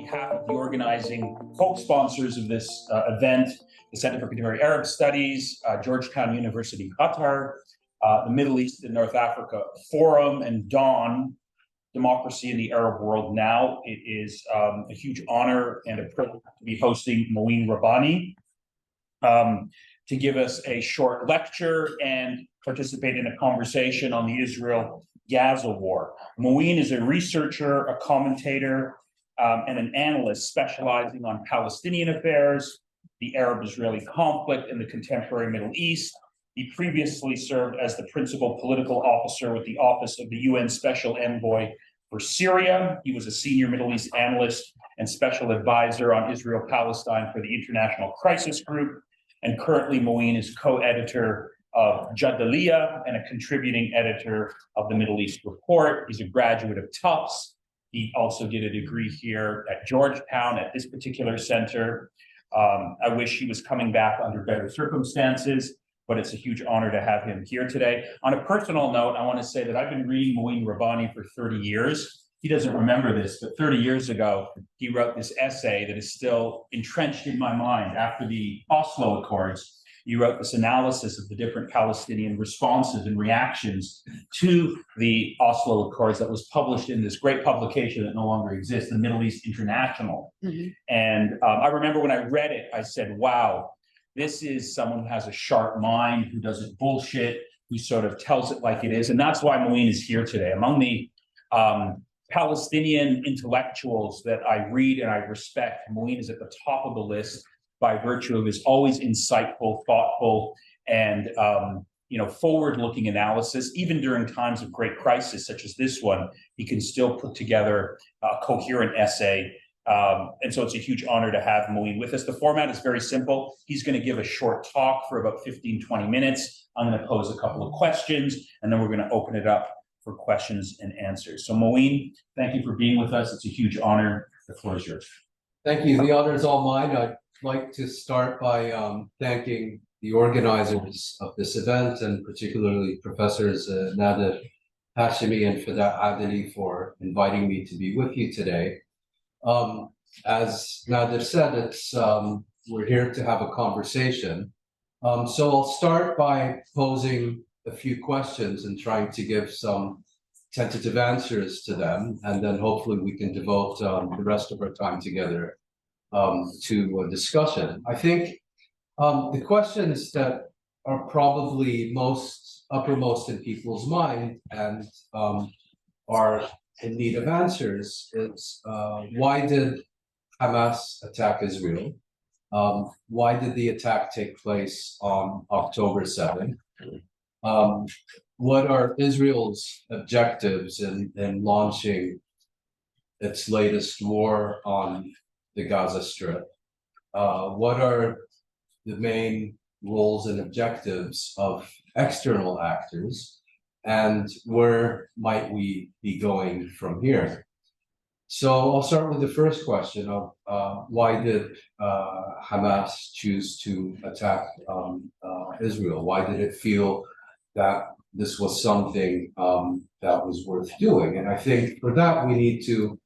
behalf of the organizing co-sponsors of this event, the Center for Contemporary Arab Studies, Georgetown University Qatar, the Middle East and North Africa Forum, and DAWN, Democracy in the Arab World Now. It is a huge honor and a privilege to be hosting Mouin Rabbani to give us a short lecture and participate in a conversation on the Israel-Gaza War. Mouin is a researcher, a commentator, and an analyst specializing on Palestinian affairs, the Arab-Israeli conflict, and the contemporary Middle East. He previously served as the principal political officer with the Office of the UN Special Envoy for Syria. He was a senior Middle East analyst and special advisor on Israel-Palestine for the International Crisis Group. And currently, Mouin is co-editor of Jadaliyya and a contributing editor of the Middle East Report. He's a graduate of Tufts. He also did a degree here at Georgetown at this particular center. I wish he was coming back under better circumstances, but it's a huge honor to have him here today. On a personal note, I want to say that I've been reading Mouin Rabbani for 30 years. He doesn't remember this, but 30 years ago, he wrote this essay that is still entrenched in my mind after the Oslo Accords. He wrote this analysis of the different Palestinian responses and reactions to the Oslo Accords that was published in this great publication that no longer exists, the Middle East International. And I remember when I read it, I said, wow, this is someone who has a sharp mind, who doesn't bullshit, who sort of tells it like it is. And that's why Mouin is here today. Among the Palestinian intellectuals that I read and I respect, Mouin is at the top of the list by virtue of his always insightful, thoughtful, and forward-looking analysis. Even during times of great crisis, such as this one, he can still put together a coherent essay. And so it's a huge honor to have Mouin with us. The format is very simple. He's going to give a short talk for about 15, 20 minutes. I'm going to pose a couple of questions, and then we're going to open it up for questions and answers. So Mouin, thank you for being with us. It's a huge honor. The floor is yours. Thank you. The honor is all mine. I'd like to start by thanking the organizers of this event, and particularly Professors Nader Hashemi and Fida Adili for inviting me to be with you today. As Nader said, it's we're here to have a conversation. So I'll start by posing a few questions and trying to give some tentative answers to them, and then hopefully we can devote the rest of our time together to a discussion. I think the questions that are probably most uppermost in people's mind and are in need of answers is why did Hamas attack Israel? Why did the attack take place on October 7th? What are Israel's objectives in launching its latest war on the Gaza Strip? What are the main roles and objectives of external actors? And where might we be going from here? So I'll start with the first question of why did Hamas choose to attack Israel? Why did it feel that this was something that was worth doing? And I think for that, we need to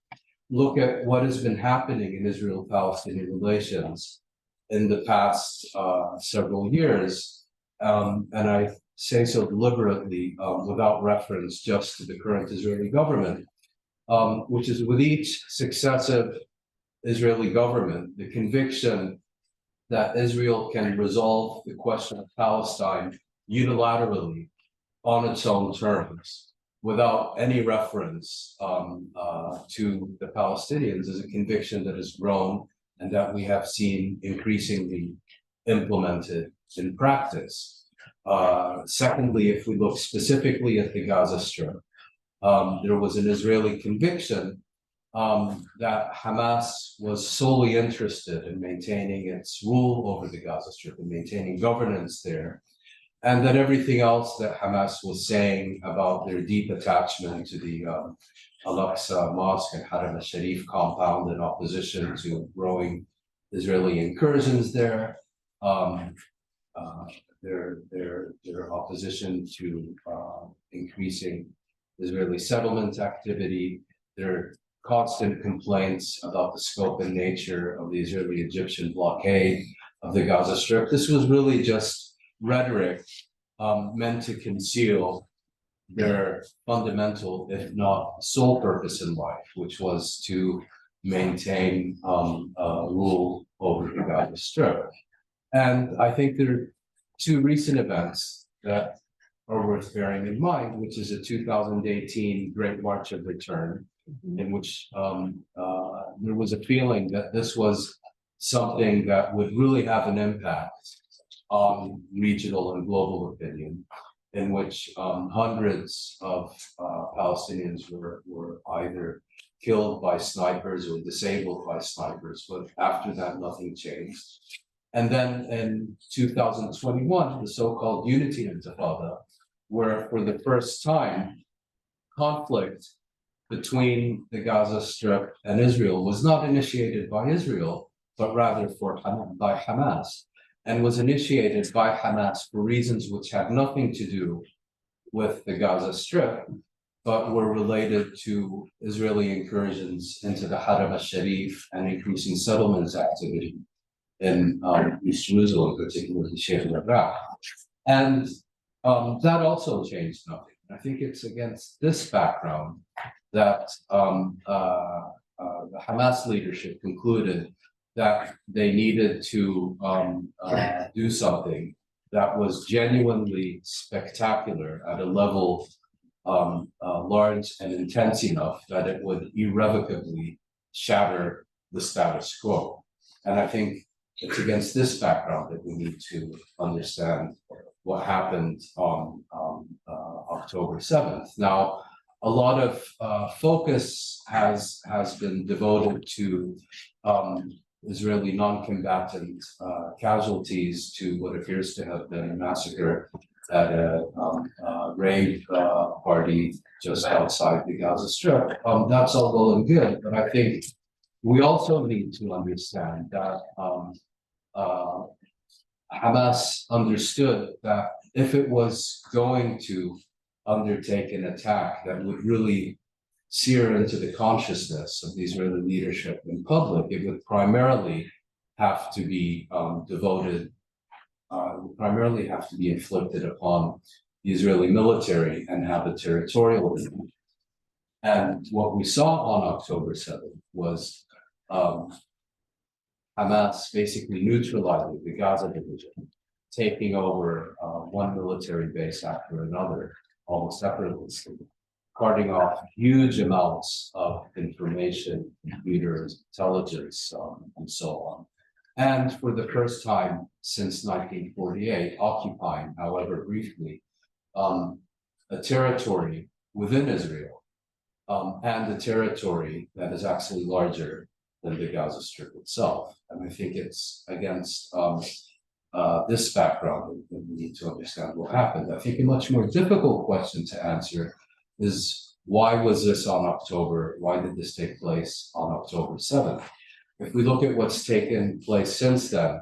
look at what has been happening in Israel-Palestinian relations in the past several years. And I say so deliberately without reference just to the current Israeli government, which is with each successive Israeli government, the conviction that Israel can resolve the question of Palestine unilaterally on its own terms without any reference to the Palestinians is a conviction that has grown and that we have seen increasingly implemented in practice. Secondly, if we look specifically at the Gaza Strip, there was an Israeli conviction that Hamas was solely interested in maintaining its rule over the Gaza Strip and maintaining governance there, and that everything else that Hamas was saying about their deep attachment to the Al-Aqsa Mosque and Haram al-Sharif compound in opposition to growing Israeli incursions there, their opposition to increasing Israeli settlement activity, their constant complaints about the scope and nature of the Israeli-Egyptian blockade of the Gaza Strip. This was really just rhetoric meant to conceal their fundamental, if not sole purpose in life, which was to maintain rule over the Gaza Strip. And I think there are two recent events that are worth bearing in mind, which is a 2018 Great March of Return, in which there was a feeling that this was something that would really have an impact on regional and global opinion, in which hundreds of Palestinians were either killed by snipers or disabled by snipers, but after that, nothing changed. And then in 2021, the so-called Unity Intifada, where for the first time, conflict between the Gaza Strip and Israel was not initiated by Israel, but rather by Hamas, and was initiated by Hamas for reasons which had nothing to do with the Gaza Strip, but were related to Israeli incursions into the Haram al-Sharif and increasing settlements activity in East Jerusalem, particularly Sheikh Jarrah. And that also changed nothing. I think it's against this background that the Hamas leadership concluded that they needed to do something that was genuinely spectacular at a level large and intense enough that it would irrevocably shatter the status quo. And I think it's against this background that we need to understand what happened on October 7th. Now, a lot of focus has been devoted to Israeli non-combatant casualties, to what appears to have been a massacre at a rave party just outside the Gaza Strip. That's all well and good, but I think we also need to understand that Hamas understood that if it was going to undertake an attack that would really sear into the consciousness of the Israeli leadership in public, it would primarily have to be inflicted upon the Israeli military and have a territorial impact. And what we saw on October 7th was Hamas basically neutralizing the Gaza division, taking over one military base after another, almost effortlessly, carting off huge amounts of information, computers, intelligence, and so on. And for the first time since 1948, occupying, however briefly, a territory within Israel, and a territory that is actually larger than the Gaza Strip itself. And I think it's against this background that we need to understand what happened. I think a much more difficult question to answer is, why was this on October? Why did this take place on October 7th? If we look at what's taken place since then,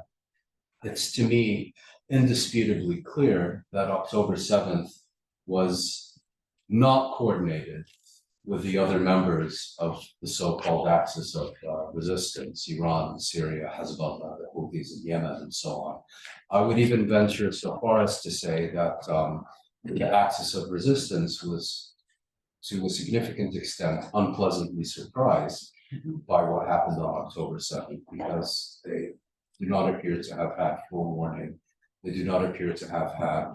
it's, to me, indisputably clear that October 7th was not coordinated with the other members of the so-called axis of resistance, Iran, Syria, Hezbollah, the Houthis in Yemen, and so on. I would even venture so far as to say that the axis of resistance was, to a significant extent, unpleasantly surprised by what happened on October 7th, because they do not appear to have had full warning. They do not appear to have had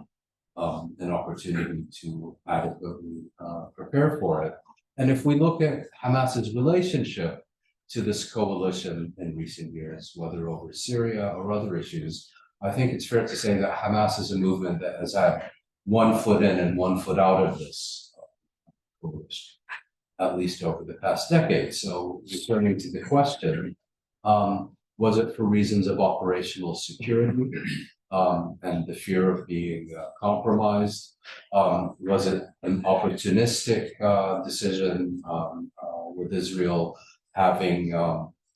an opportunity to adequately prepare for it. And if we look at Hamas's relationship to this coalition in recent years, whether over Syria or other issues, I think it's fair to say that Hamas is a movement that has had one foot in and one foot out of this coalition, at least over the past decade. So returning to the question, was it for reasons of operational security and the fear of being compromised? Was it an opportunistic decision with Israel having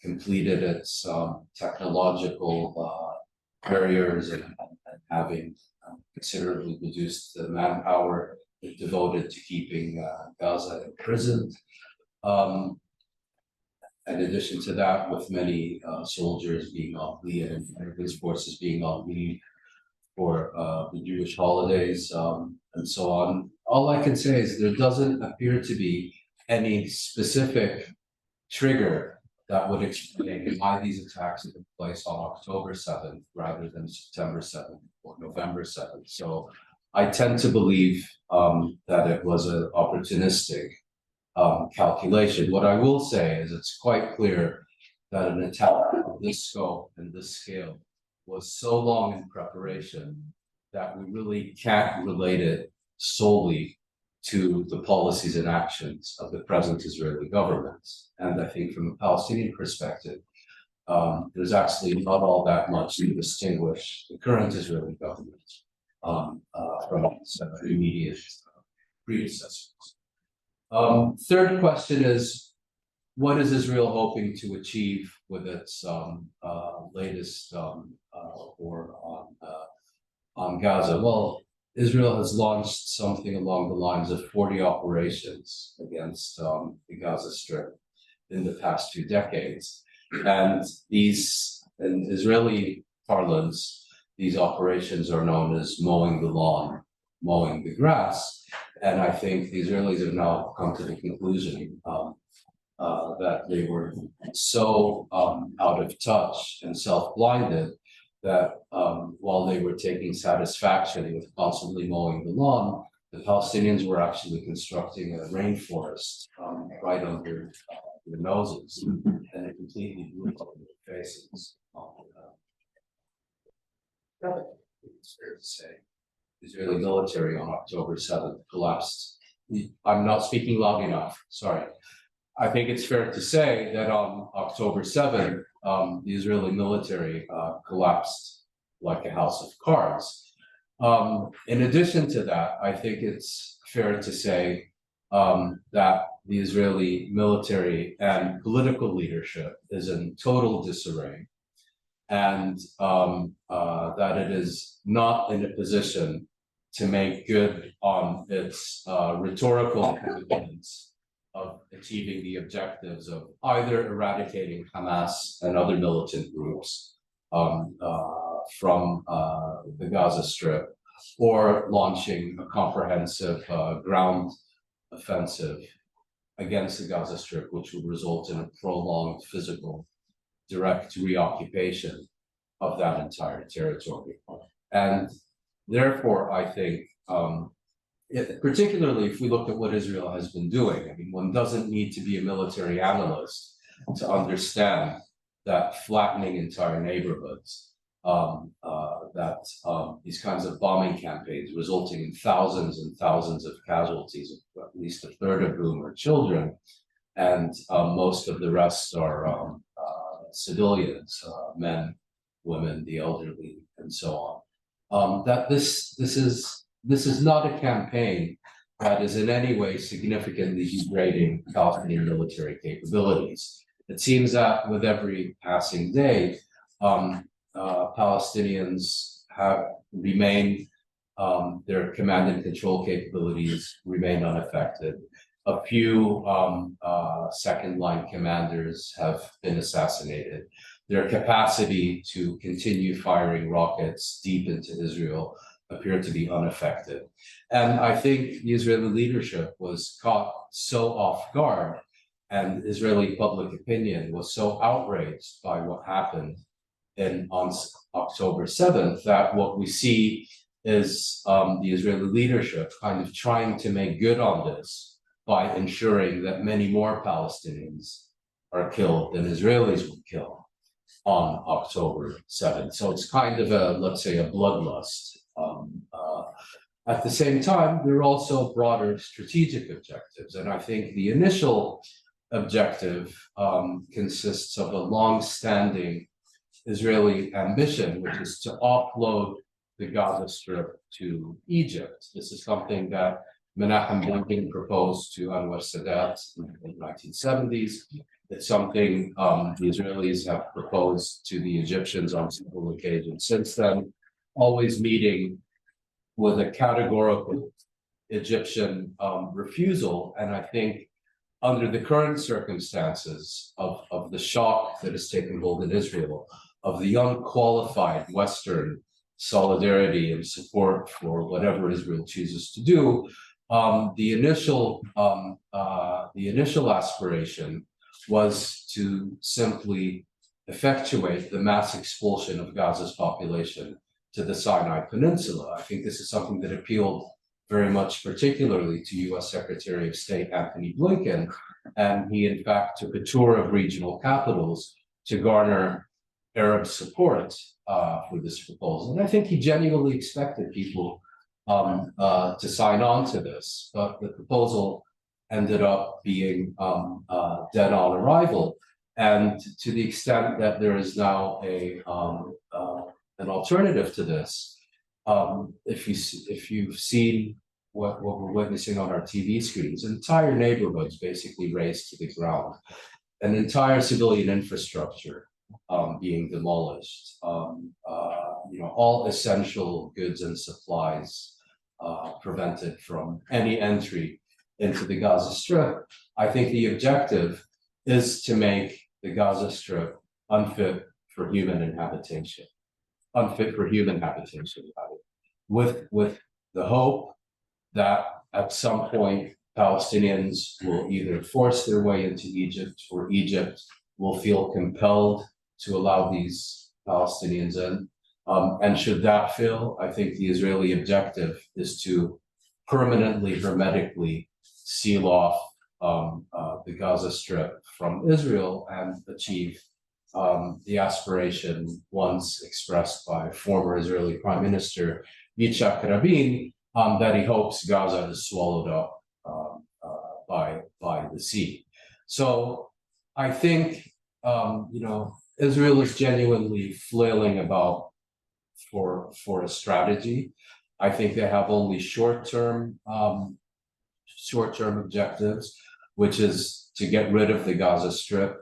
completed its technological barriers and having considerably reduced the manpower devoted to keeping Gaza imprisoned? in addition to that, with many soldiers being on leave and American forces being on leave for the Jewish holidays and so on. All I can say is there doesn't appear to be any specific trigger that would explain why these attacks took place on October 7th rather than September 7th or November 7th. So I tend to believe that it was an opportunistic calculation. What I will say is it's quite clear that an attack of this scope and this scale was so long in preparation that we really can't relate it solely to the policies and actions of the present Israeli government. And I think from a Palestinian perspective, there's actually not all that much to distinguish the current Israeli government from its immediate predecessors. Third question is, what is Israel hoping to achieve with its latest war on Gaza? Well, Israel has launched something along the lines of 40 operations against the Gaza Strip in the past 2 decades. And these, in Israeli parlance, these operations are known as mowing the lawn, mowing the grass. And I think the Israelis have now come to the conclusion that they were so out of touch and self-blinded that while they were taking satisfaction with constantly mowing the lawn, the Palestinians were actually constructing a rainforest right under their noses, and it completely blew up in their faces. It's fair to say, the Israeli military on October 7th collapsed. I'm not speaking loud enough, sorry. I think it's fair to say that on October 7th, the Israeli military collapsed like a house of cards. In addition to that, I think it's fair to say that the Israeli military and political leadership is in total disarray, and that it is not in a position to make good on its rhetorical commitments of achieving the objectives of either eradicating Hamas and other militant groups from the Gaza Strip, or launching a comprehensive ground offensive against the Gaza Strip, which would result in a prolonged physical direct reoccupation of that entire territory. And therefore, I think, particularly if we look at what Israel has been doing, I mean, one doesn't need to be a military analyst to understand that flattening entire neighborhoods, these kinds of bombing campaigns resulting in thousands and thousands of casualties, at least a third of whom are children, and most of the rest are civilians, men, women, the elderly, and so on. That this is not a campaign that is in any way significantly degrading Palestinian military capabilities. It seems that with every passing day, Palestinians have remained, their command and control capabilities remain unaffected. A few second line commanders have been assassinated. Their capacity to continue firing rockets deep into Israel appear to be unaffected. And I think the Israeli leadership was caught so off guard, and Israeli public opinion was so outraged by what happened on October 7th, that what we see is the Israeli leadership kind of trying to make good on this by ensuring that many more Palestinians are killed than Israelis were killed on October 7th. So it's kind of a, let's say, a bloodlust. At the same time, there are also broader strategic objectives. And I think the initial objective consists of a long-standing Israeli ambition, which is to offload the Gaza Strip to Egypt. This is something that Menachem Begin proposed to Anwar Sadat in the 1970s. It's something the Israelis have proposed to the Egyptians on several occasions since then, always meeting with a categorical Egyptian refusal. And I think under the current circumstances of the shock that has taken hold in Israel, of the unqualified Western solidarity and support for whatever Israel chooses to do, the initial aspiration was to simply effectuate the mass expulsion of Gaza's population to the Sinai Peninsula. I think this is something that appealed very much particularly to US Secretary of State Antony Blinken, and he in fact took a tour of regional capitals to garner Arab support for this proposal. And I think he genuinely expected people to sign on to this, but the proposal ended up being dead on arrival. And to the extent that there is now an alternative to this, if you've seen what we're witnessing on our TV screens, entire neighborhoods basically razed to the ground, an entire civilian infrastructure being demolished, all essential goods and supplies prevented from any entry into the Gaza Strip. I think the objective is to make the Gaza Strip unfit for human habitation, with the hope that at some point Palestinians will either force their way into Egypt, or Egypt will feel compelled to allow these Palestinians in. And should that fail, I think the Israeli objective is to permanently, hermetically seal off the Gaza Strip from Israel and achieve the aspiration once expressed by former Israeli Prime Minister Yitzhak Rabin, that he hopes Gaza is swallowed up by the sea. So I think Israel is genuinely flailing about for a strategy. I think they have only short-term objectives, which is to get rid of the Gaza Strip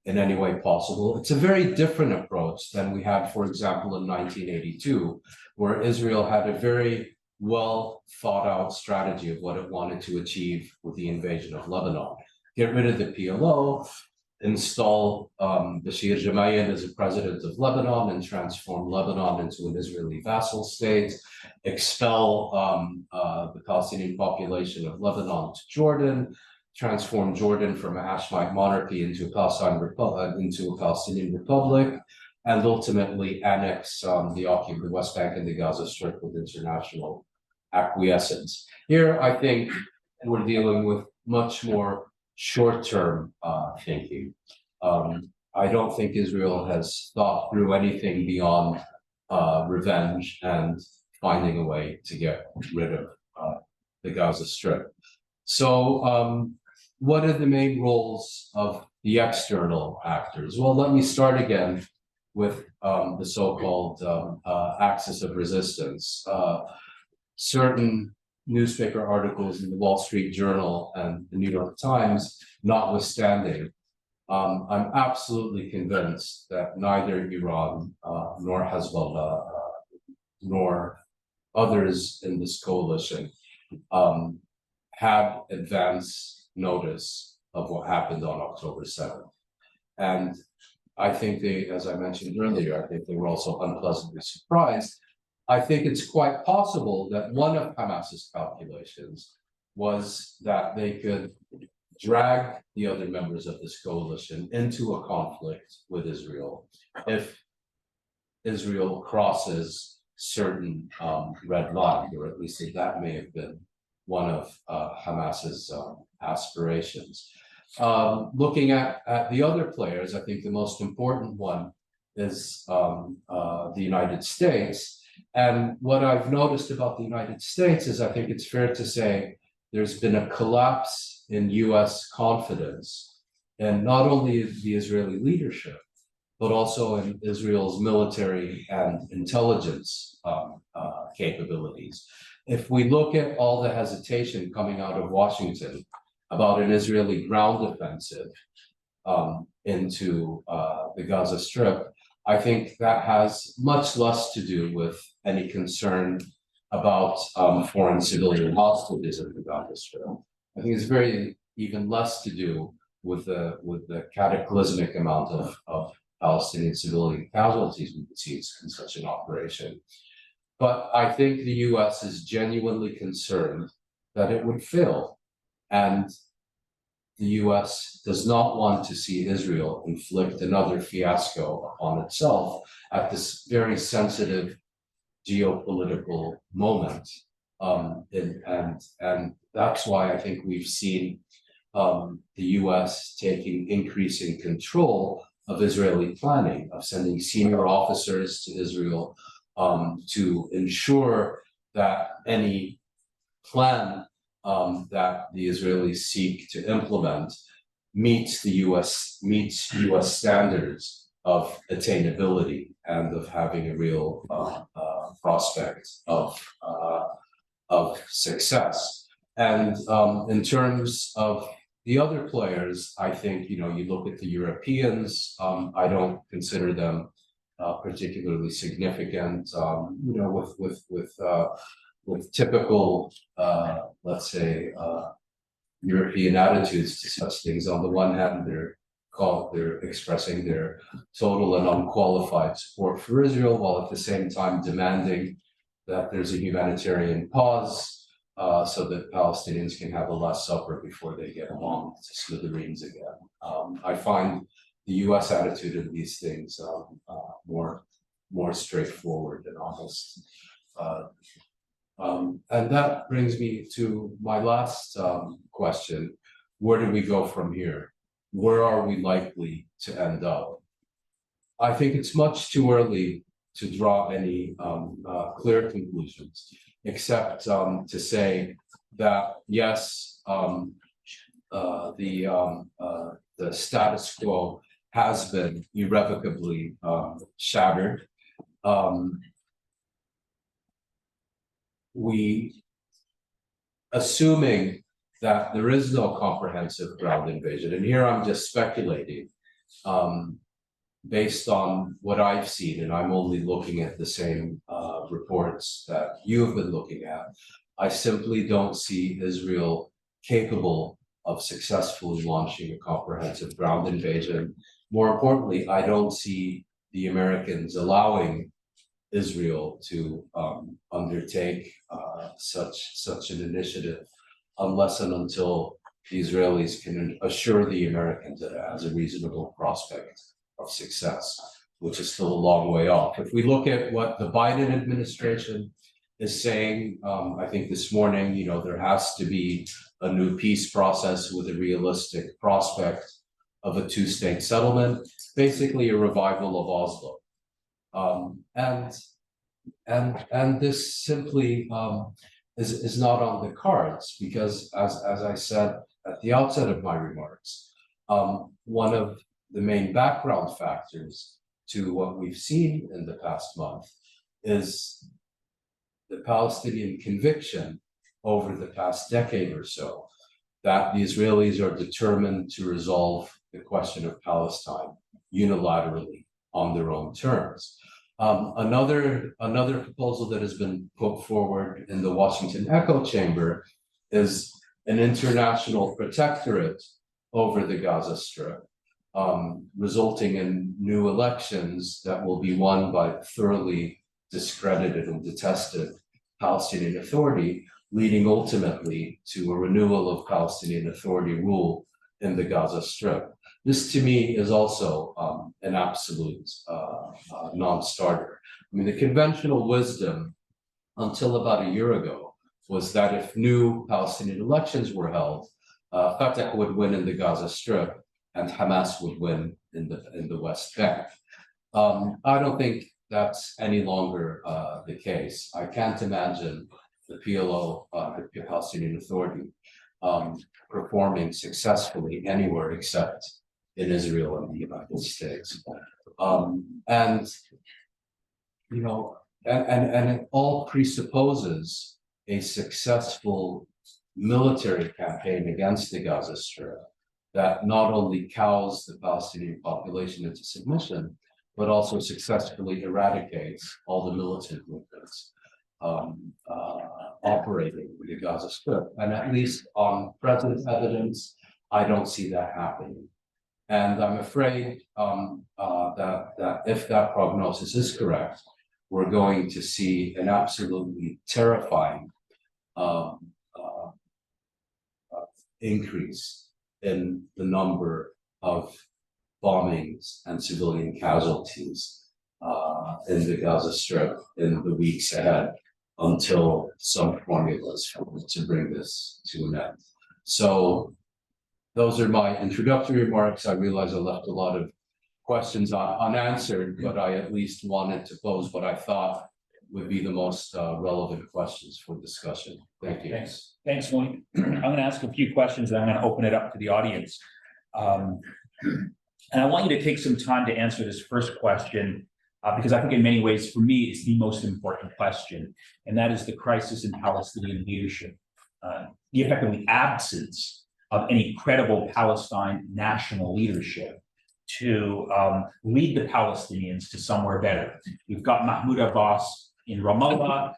in any way possible. It's a very different approach than we had, for example, in 1982, where Israel had a very well thought out strategy of what it wanted to achieve with the invasion of Lebanon. Get rid of the PLO, install Bashir Gemayel as a president of Lebanon and transform Lebanon into an Israeli vassal state, expel the Palestinian population of Lebanon to Jordan, transform Jordan from a Hashemite monarchy into a Palestinian republic, and ultimately annex the West Bank and the Gaza Strip with international acquiescence. Here, I think we're dealing with much more short-term thinking. I don't think Israel has thought through anything beyond revenge and finding a way to get rid of the Gaza Strip. So what are the main roles of the external actors? Well, let me start again with the so-called axis of resistance. Certain newspaper articles in the Wall Street Journal and the New York Times notwithstanding, I'm absolutely convinced that neither Iran nor Hezbollah nor others in this coalition had advance notice of what happened on October 7th. And I think they, as I mentioned earlier, I think they were also unpleasantly surprised. I think it's quite possible that one of Hamas's calculations was that they could drag the other members of this coalition into a conflict with Israel if Israel crosses certain red lines, or at least that may have been one of Hamas's aspirations. Looking at the other players, I think the most important one is the United States. And what I've noticed about the United States is I think it's fair to say there's been a collapse in US confidence in not only the Israeli leadership, but also in Israel's military and intelligence capabilities. If we look at all the hesitation coming out of Washington about an Israeli ground offensive into the Gaza Strip, I think that has much less to do with any concern about foreign civilian hostages in the Gaza Strip. I think it's very even less to do with the cataclysmic amount of Palestinian civilian casualties we would see in such an operation. But I think the US is genuinely concerned that it would fail. And the US does not want to see Israel inflict another fiasco upon itself at this very sensitive geopolitical moment. And that's why I think we've seen the US taking increasing control of Israeli planning, of sending senior officers to Israel to ensure that any plan that the Israelis seek to implement meets US standards of attainability and of having a real prospect of success. And in terms of the other players, I think, you look at the Europeans, I don't consider them particularly significant, with typical, let's say, European attitudes to such things. On the one hand, they're expressing their total and unqualified support for Israel, while at the same time demanding that there's a humanitarian pause so that Palestinians can have a Last Supper before they get bombed to smithereens again. I find the US attitude of these things more straightforward and honest. And that brings me to my last question. Where do we go from here? Where are we likely to end up? I think it's much too early to draw any clear conclusions, except to say that, yes, the status quo has been irrevocably shattered. Assuming that there is no comprehensive ground invasion, and here I'm just speculating, based on what I've seen, and I'm only looking at the same reports that you've been looking at, I simply don't see Israel capable of successfully launching a comprehensive ground invasion. More importantly, I don't see the Americans allowing Israel to undertake such an initiative unless and until the Israelis can assure the Americans that it has a reasonable prospect of success, which is still a long way off. If we look at what the Biden administration is saying, I think this morning, there has to be a new peace process with a realistic prospect of a two-state settlement, basically a revival of Oslo. And this simply is not on the cards because, as I said at the outset of my remarks, one of the main background factors to what we've seen in the past month is the Palestinian conviction over the past decade or so that the Israelis are determined to resolve the question of Palestine unilaterally on their own terms. Another proposal that has been put forward in the Washington echo chamber is an international protectorate over the Gaza Strip, resulting in new elections that will be won by thoroughly discredited and detested Palestinian Authority, leading ultimately to a renewal of Palestinian Authority rule in the Gaza Strip. This, to me, is also an absolute non-starter. I mean, the conventional wisdom until about a year ago was that if new Palestinian elections were held, Fatah would win in the Gaza Strip and Hamas would win in the West Bank. I don't think that's any longer the case. I can't imagine the PLO, the Palestinian Authority, performing successfully anywhere except in Israel and the United States. And it all presupposes a successful military campaign against the Gaza Strip that not only cows the Palestinian population into submission, but also successfully eradicates all the militant movements operating in the Gaza Strip. And at least on present evidence, I don't see that happening. And I'm afraid that if that prognosis is correct, we're going to see an absolutely terrifying increase in the number of bombings and civilian casualties in the Gaza Strip in the weeks ahead, until some formulas to bring this to an end. So those are my introductory remarks. I realize I left a lot of questions unanswered, but I at least wanted to pose what I thought would be the most relevant questions for discussion. Thank you. Thanks, Mouin. I'm going to ask a few questions, and I'm going to open it up to the audience. And I want you to take some time to answer this first question, because I think in many ways, for me, it's the most important question, and that is the crisis in Palestinian leadership. The effectively absence of any credible Palestine national leadership to lead the Palestinians to somewhere better. We've got Mahmoud Abbas in Ramallah,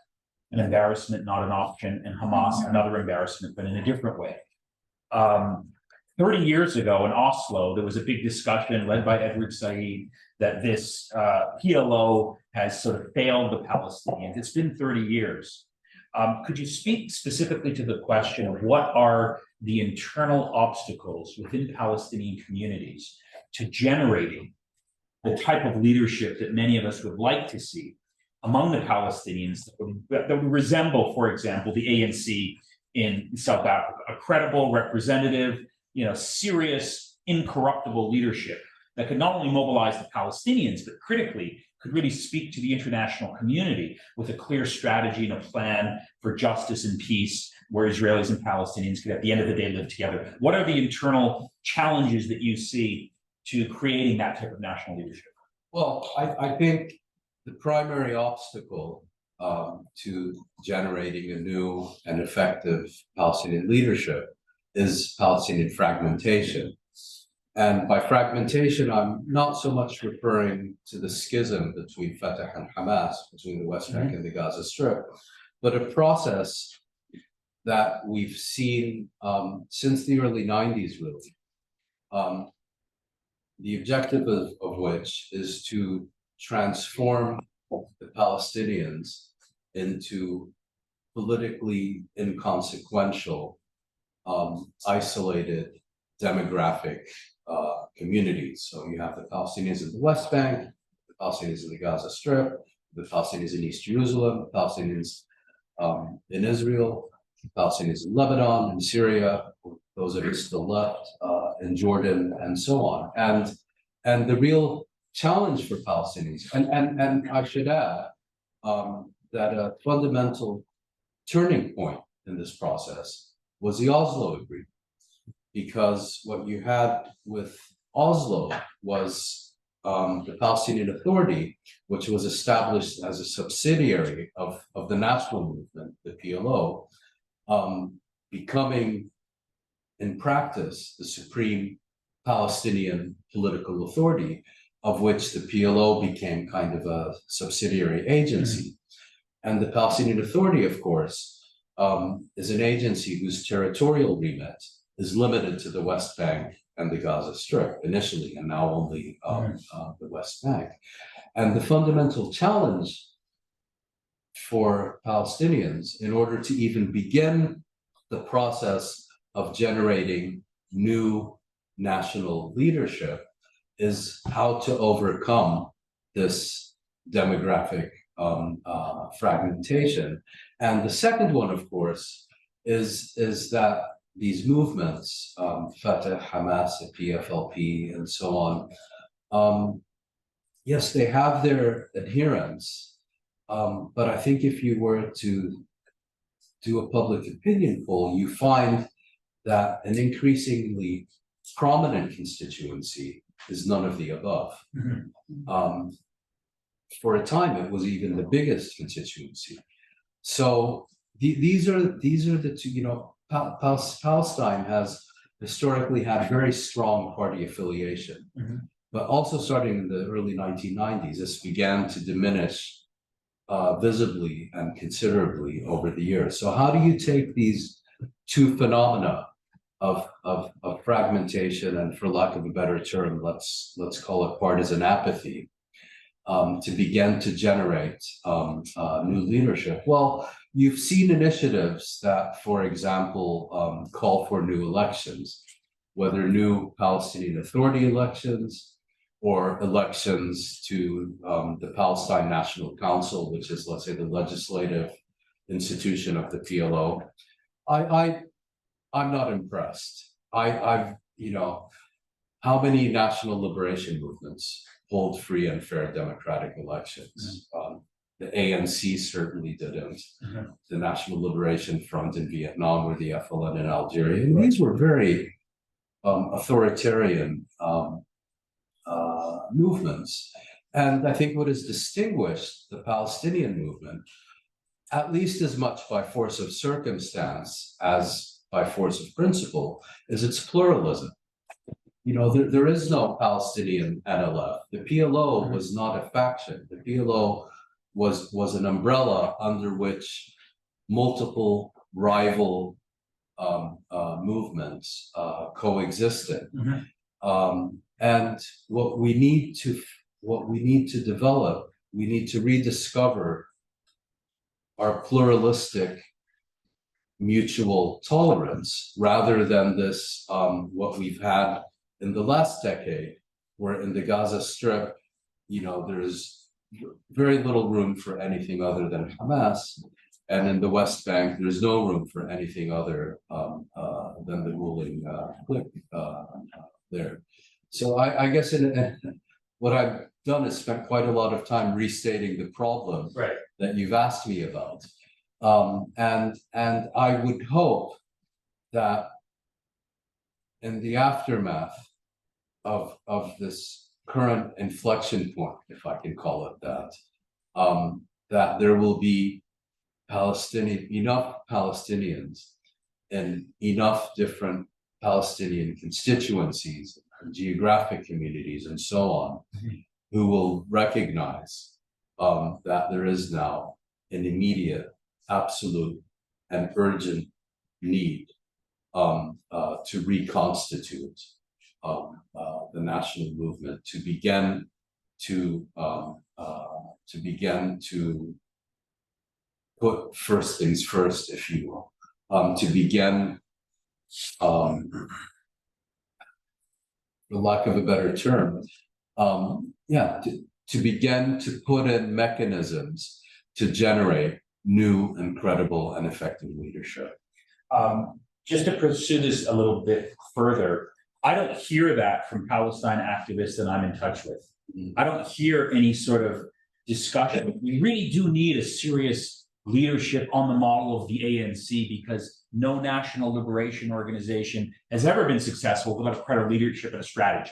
an embarrassment, not an option, and Hamas, another embarrassment, but in a different way. 30 years ago in Oslo, there was a big discussion led by Edward Said that this PLO has sort of failed the Palestinians. It's been 30 years. Could you speak specifically to the question of what are the internal obstacles within Palestinian communities to generating the type of leadership that many of us would like to see among the Palestinians that would resemble, for example, the ANC in South Africa, a credible, representative, serious, incorruptible leadership that could not only mobilize the Palestinians, but critically could really speak to the international community with a clear strategy and a plan for justice and peace, where Israelis and Palestinians could, at the end of the day, live together. What are the internal challenges that you see to creating that type of national leadership? Well, I think the primary obstacle to generating a new and effective Palestinian leadership is Palestinian fragmentation. And by fragmentation, I'm not so much referring to the schism between Fatah and Hamas, between the West Bank and the Gaza Strip, but a process that we've seen since the early 90s, really. The objective of which is to transform the Palestinians into politically inconsequential, isolated demographic communities. So you have the Palestinians in the West Bank, the Palestinians in the Gaza Strip, the Palestinians in East Jerusalem, the Palestinians in Israel, the Palestinians in Lebanon, in Syria, those of us still left, in Jordan, and so on. And the real challenge for Palestinians, and I should add that a fundamental turning point in this process was the Oslo Agreement, because what you had with Oslo was the Palestinian Authority, which was established as a subsidiary of the national movement, the PLO, becoming in practice the supreme Palestinian political authority, of which the PLO became kind of a subsidiary agency. And the Palestinian Authority, of course, is an agency whose territorial remit is limited to the West Bank and the Gaza Strip initially, and now only the West Bank. And the fundamental challenge for Palestinians, in order to even begin the process of generating new national leadership, is how to overcome this demographic fragmentation. And the second one, of course, is that these movements, Fatah, Hamas, PFLP, and so on, yes, they have their adherents, but I think if you were to do a public opinion poll, you find that an increasingly prominent constituency is none of the above. For a time, it was even the biggest constituency. So these are the two. Palestine has historically had very strong party affiliation, but also starting in the early 1990s, this began to diminish visibly and considerably over the years. So how do you take these two phenomena of fragmentation, and for lack of a better term, let's call it partisan apathy, to begin to generate new leadership. Well, you've seen initiatives that, for example, call for new elections, whether new Palestinian Authority elections or elections to the Palestine National Council, which is, let's say, the legislative institution of the PLO. I'm not impressed. I've how many national liberation movements hold free and fair democratic elections? The ANC certainly didn't. The National Liberation Front in Vietnam, or the FLN in Algeria. And these were very authoritarian movements. And I think what has distinguished the Palestinian movement, at least as much by force of circumstance as by force of principle, is its pluralism. There is no Palestinian NLF. The PLO was not a faction. The PLO was an umbrella under which multiple rival movements coexisted. And what we need to develop, we need to rediscover our pluralistic mutual tolerance, rather than this what we've had in the last decade, where in the Gaza Strip, there's very little room for anything other than Hamas, and in the West Bank, there's no room for anything other than the ruling clique there. So I guess what I've done is spent quite a lot of time restating the problem that you've asked me about. And I would hope that in the aftermath of this current inflection point, if I can call it that, that there will be enough Palestinians in enough different Palestinian constituencies and geographic communities and so on, who will recognize that there is now an immediate, absolute, and urgent need to reconstitute the national movement, to begin to put first things first, if you will, to begin, for lack of a better term, to begin to put in mechanisms to generate new and credible and effective leadership. Just to pursue this a little bit further, I don't hear that from Palestine activists that I'm in touch with. I don't hear any sort of discussion. We really do need a serious leadership on the model of the ANC, because no national liberation organization has ever been successful without a credible leadership and a strategy.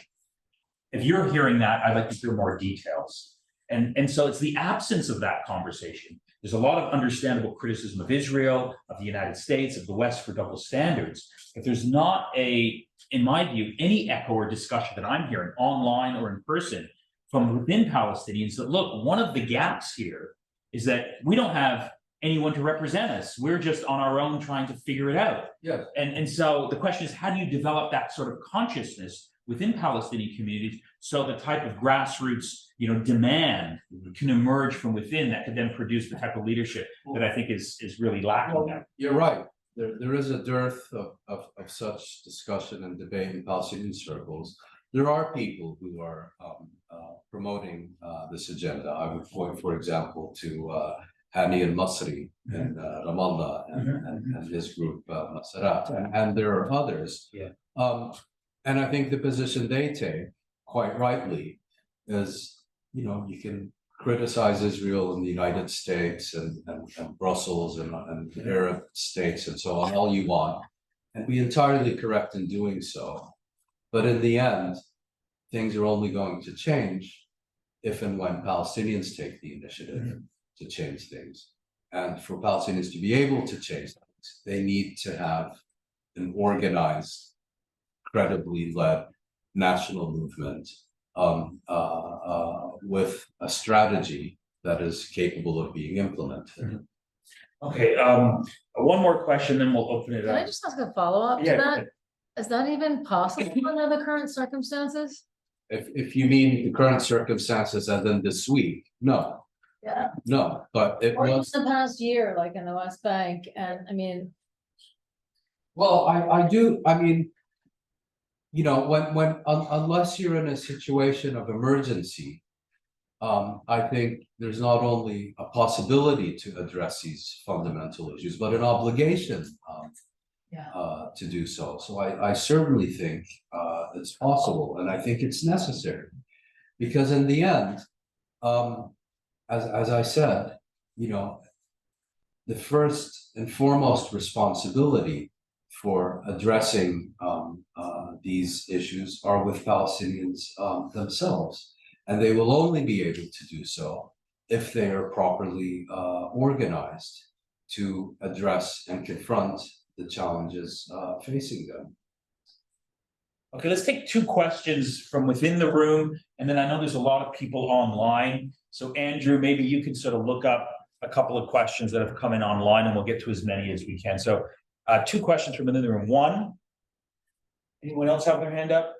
If you're hearing that, I'd like to hear more details. And so it's the absence of that conversation. There's a lot of understandable criticism of Israel, of the United States, of the West for double standards. But there's not in my view, any echo or discussion that I'm hearing online or in person from within Palestinians that, look, one of the gaps here is that we don't have anyone to represent us. We're just on our own trying to figure it out. Yes. And so the question is, how do you develop that sort of consciousness within Palestinian communities so the type of grassroots demand can emerge from within that could then produce the type of leadership that I think is really lacking now? You're right. There is a dearth of such discussion and debate in Palestinian circles. There are people who are promoting this agenda. I would point, for example, to Hani al-Masri in Ramallah and his group Masarat, and there are others. And I think the position they take, quite rightly, is you can criticize Israel and the United States and Brussels and Arab states and so on all you want, and be entirely correct in doing so. But in the end, things are only going to change if and when Palestinians take the initiative to change things. And for Palestinians to be able to change things, they need to have an organized, credibly led national movement with a strategy that is capable of being implemented. Okay, one more question, then we'll open it up. Can I just ask a follow-up to that? Is that even possible under the current circumstances? If you mean the current circumstances as in this week, no, Yeah. no, but it Or even was. the past year, like in the West Bank, and I mean, Well, I do, I mean, you know, unless you're in a situation of emergency, I think there's not only a possibility to address these fundamental issues, but an obligation, yeah. to do so. So I certainly think, it's possible, and I think it's necessary. Because in the end, as I said, you know, the first and foremost responsibility for addressing these issues are with Palestinians themselves, and they will only be able to do so if they are properly organized to address and confront the challenges facing them. Okay, let's take two questions from within the room, and then I know there's a lot of people online. So Andrew, maybe you can sort of look up a couple of questions that have come in online, and we'll get to as many as we can. So two questions from within the room. One, anyone else have their hand up?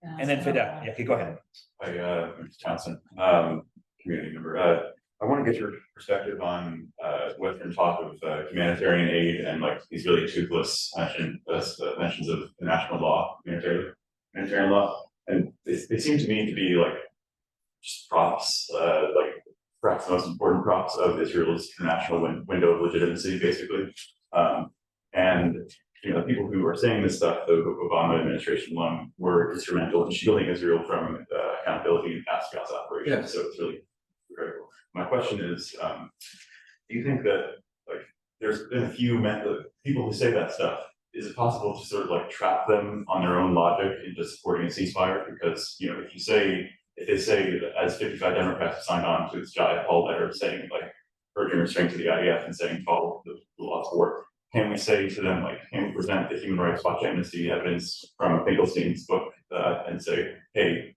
And then Fidel. Yeah, okay, go ahead. Hi, Mr. Townsend, community member. I want to get your perspective on Western talk of humanitarian aid and like these really toothless mentions of international law, humanitarian law, and they seem to me to be like just props, like perhaps the most important props of Israel's international window of legitimacy, basically. And you know, the people who are saying this stuff, the Obama administration alone, were instrumental in shielding Israel from accountability in past Gaza operations. Yes. So it's really critical. My question is, do you think that like there's been a few people who say that stuff? Is it possible to sort of like trap them on their own logic into supporting a ceasefire? Because you know, if they say that as 55 Democrats have signed on to this giant Paul letter saying like urging restraint to the IDF and saying follow the laws of war, can we say to them, like, can we present the Human Rights Watch amnesty evidence from Finkelstein's book and say, hey,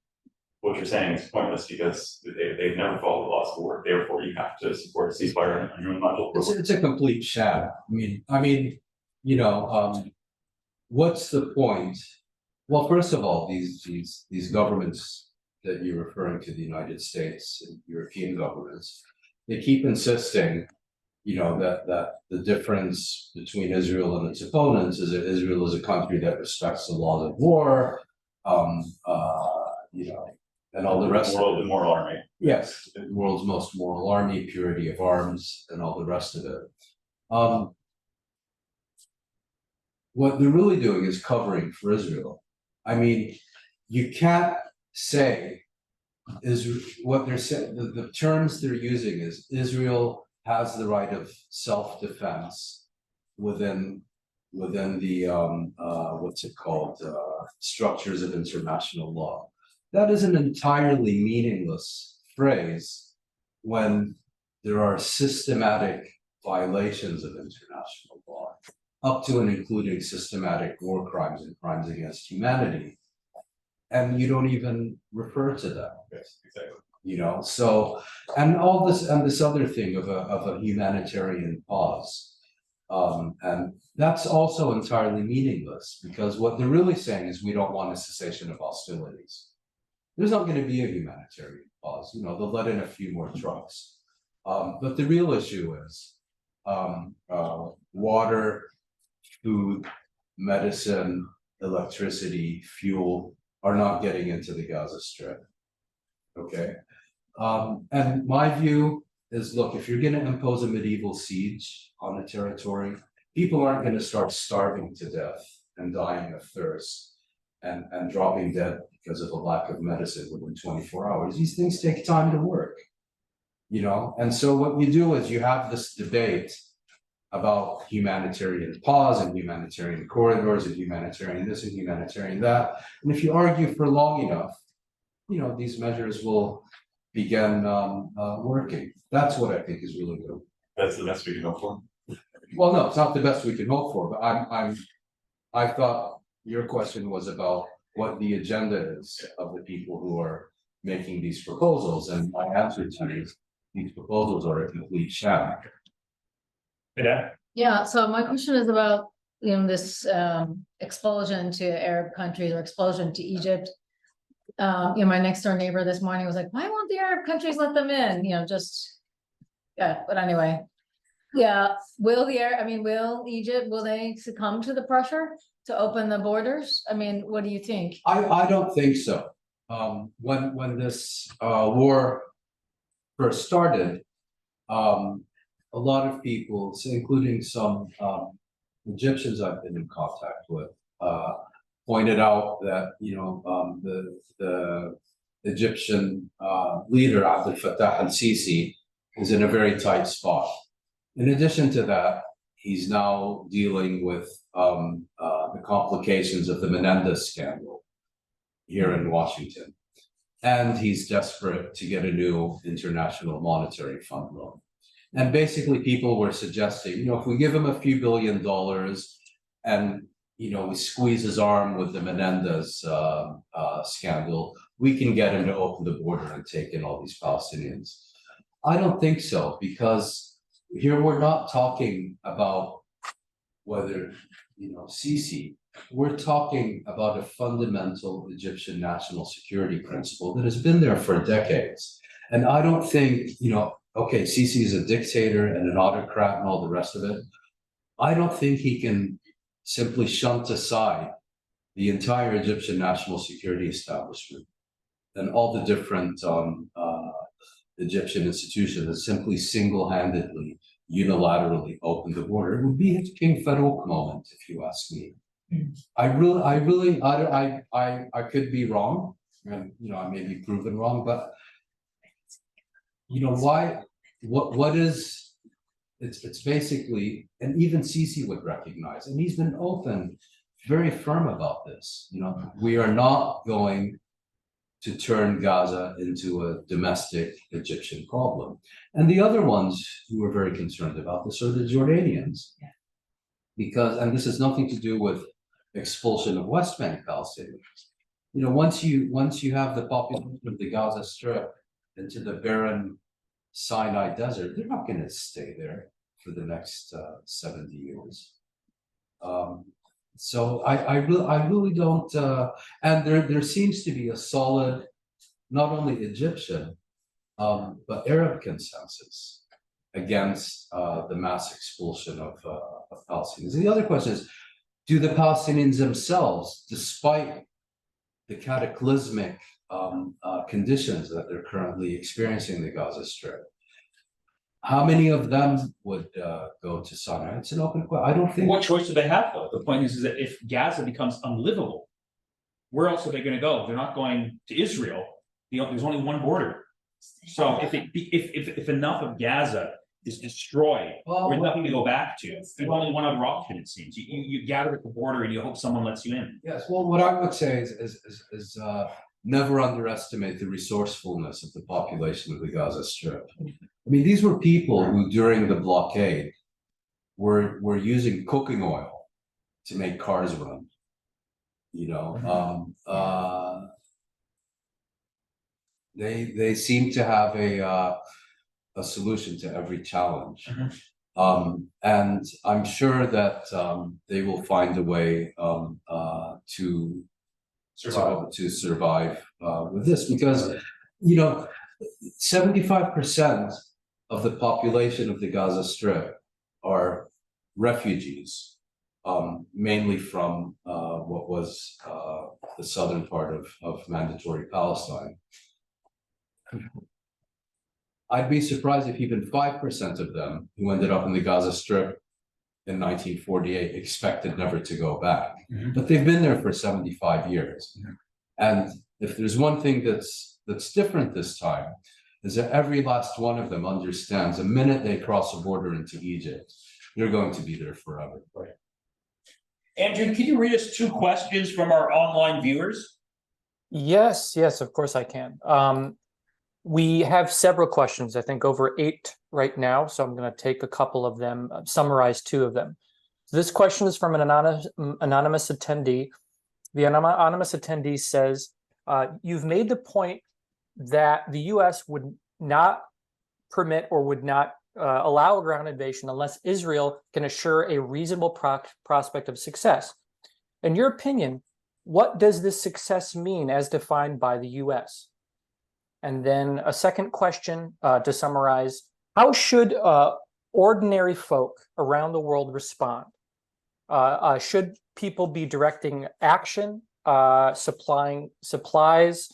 what you're saying is pointless because they've never followed the laws of war. Therefore, you have to support a ceasefire on your own logic. It's a complete sham. I mean, you know, what's the point? Well, first of all, these governments that you're referring to, the United States and European governments, they keep insisting, you know, that the difference between Israel and its opponents is that Israel is a country that respects the laws of war, you know, and all the rest of it. The moral army. Yes, the world's most moral army, purity of arms, and all the rest of it. What they're really doing is covering for Israel. I mean, you can't say what they're saying. The terms they're using is Israel has the right of self-defense within the what's it called, structures of international law. That is an entirely meaningless phrase when there are systematic violations of international law, up to and including systematic war crimes and crimes against humanity, and you don't even refer to them. Yes, exactly. You know, so and all this and this other thing of a humanitarian pause, and that's also entirely meaningless because what they're really saying is we don't want a cessation of hostilities. There's not going to be a humanitarian pause. You know, they'll let in a few more trucks, but the real issue is water, food, medicine, electricity, fuel are not getting into the Gaza Strip. Okay. And my view is, look, if you're going to impose a medieval siege on a territory, people aren't going to start starving to death and dying of thirst and dropping dead because of a lack of medicine within 24 hours. These things take time to work, you know? And so what you do is you have this debate about humanitarian pause and humanitarian corridors and humanitarian this and humanitarian that. And if you argue for long enough, you know, these measures will begin working. That's what I think is really good. That's the best we can hope for. Well, no, it's not the best we can hope for, but I thought your question was about what the agenda is of the people who are making these proposals, and my answer to you is these proposals are a complete sham. Yeah. Yeah, so my question is about this explosion to Arab countries or explosion to Egypt. My next door neighbor this morning was like, why won't the Arab countries let them in? But anyway. Yeah, will Egypt, will they succumb to the pressure to open the borders? I mean, what do you think? I don't think so. When this war first started, a lot of people, including some Egyptians I've been in contact with, pointed out that the Egyptian leader Abdel Fattah al-Sisi is in a very tight spot. In addition to that, he's now dealing with the complications of the Menendez scandal here in Washington. And he's desperate to get a new International Monetary Fund loan. And basically people were suggesting, if we give him a few $1 billion and, we squeeze his arm with the Menendez scandal, we can get him to open the border and take in all these Palestinians. I don't think so, because here we're not talking about whether, Sisi, we're talking about a fundamental Egyptian national security principle that has been there for decades. And I don't think, okay, Sisi is a dictator and an autocrat and all the rest of it. I don't think he can simply shunt aside the entire Egyptian national security establishment and all the different Egyptian institutions that simply single-handedly, unilaterally open the border. It would be his King Farouk moment, if you ask me. I could be wrong, and I may be proven wrong, but why? What is? It's basically, and even Sisi would recognize, and he's been open, very firm about this. We are not going to turn Gaza into a domestic Egyptian problem. And the other ones who are very concerned about this are the Jordanians. Because, and this has nothing to do with expulsion of West Bank Palestinians. Once you have the population of the Gaza Strip into the barren Sinai Desert, they're not going to stay there for the next 70 years. So I really don't, and there seems to be a solid, not only Egyptian, but Arab consensus against the mass expulsion of Palestinians. And the other question is, do the Palestinians themselves, despite the cataclysmic conditions that they're currently experiencing in the Gaza Strip, how many of them would go to Sinai? It's an open question. I don't think. What choice do they have, though? The point is that if Gaza becomes unlivable, where else are they going to go? They're not going to Israel. There's only one border. So if enough of Gaza is destroyed, there's nothing to go back to. There's only one other option, it seems. You gather at the border and you hope someone lets you in. Yes. Well, what I would say is never underestimate the resourcefulness of the population of the Gaza Strip. I mean, these were people who, during the blockade, were using cooking oil to make cars run. They seem to have a solution to every challenge, and I'm sure that they will find a way to survive with this, because 75% of the population of the Gaza Strip are refugees, mainly from what was the southern part of mandatory Palestine. I'd be surprised if even 5% of them who ended up in the Gaza Strip in 1948 expected never to go back. But they've been there for 75 years. And if there's one thing that's different this time, is that every last one of them understands the minute they cross a border into Egypt, they're going to be there forever. Right. Andrew, can you read us 2 questions from our online viewers? Yes, of course I can. We have several questions, I think over 8 right now, so I'm going to take a couple of them, summarize 2 of them. So this question is from an anonymous attendee. The anonymous attendee says, you've made the point that the U.S. would not permit or would not allow a ground invasion unless Israel can assure a reasonable prospect of success. In your opinion, what does this success mean as defined by the U.S.? And then a second question to summarize: how should ordinary folk around the world respond? Should people be directing action, supplying supplies?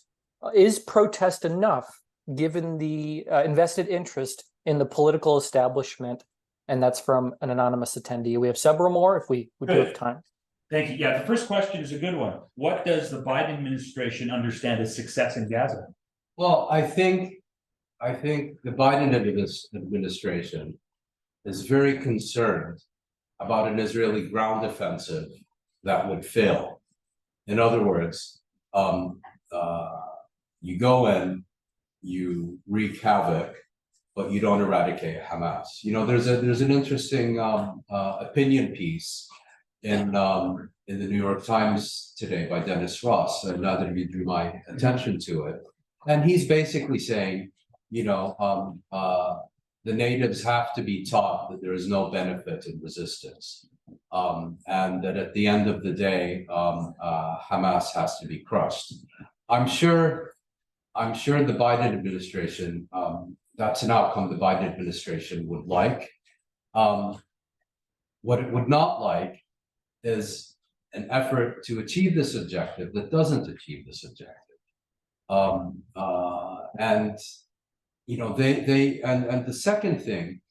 Is protest enough given the invested interest in the political establishment? And that's from an anonymous attendee. We have several more if we do have time. Thank you. Yeah, the first question is a good one. What does the Biden administration understand as success in Gaza? Well, I think the Biden administration is very concerned about an Israeli ground offensive that would fail. In other words, you go in, you wreak havoc, but you don't eradicate Hamas. You know, there's an interesting opinion piece in the New York Times today by Dennis Ross, and now that you drew my attention to it, and he's basically saying, you know, the natives have to be taught that there is no benefit in resistance, and that at the end of the day, Hamas has to be crushed. I'm sure the Biden administration, that's an outcome the Biden administration would like. What it would not like is an effort to achieve this objective that doesn't achieve this objective. And you know, and the second thing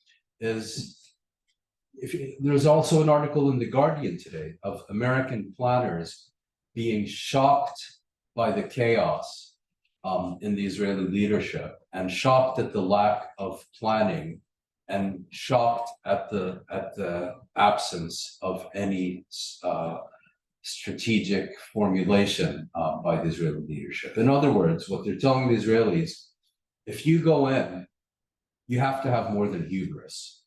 is, there's also an article in The Guardian today of American planners being shocked by the chaos in the Israeli leadership, and shocked at the lack of planning, and shocked at the absence of any strategic formulation by the Israeli leadership. In other words, what they're telling the Israelis: if you go in, you have to have more than hubris.